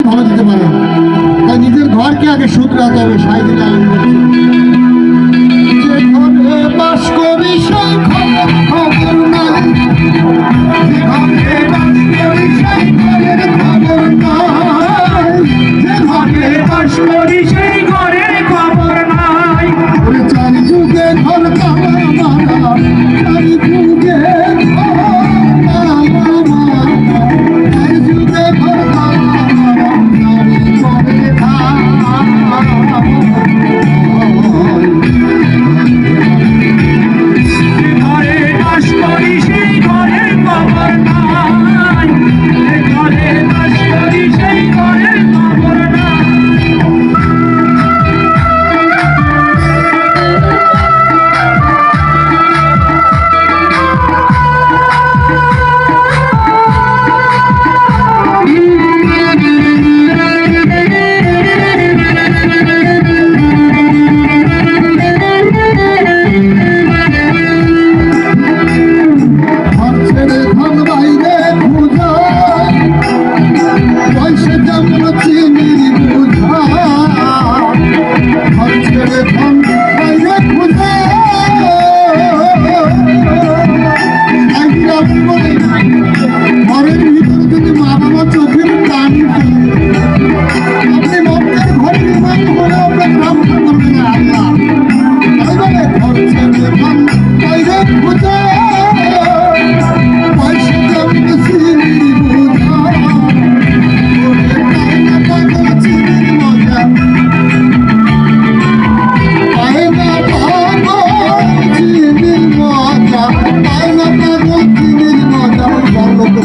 ভালো দিতে পারে, তাই নিজের ঘরকে আগে শুধরাতে হবে। সাইদিন আলম বলছে, যে ঘরে বাস করি সেই খবর খবর নাই, যে ঘরে বাস করি সেই ঘরের খবর নাই, যে ঘরে বাস করি সেই ঘরের খবর নাই। ওরে চারি যুগে ঘর কালা মারা, চারি যুগে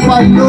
পাইল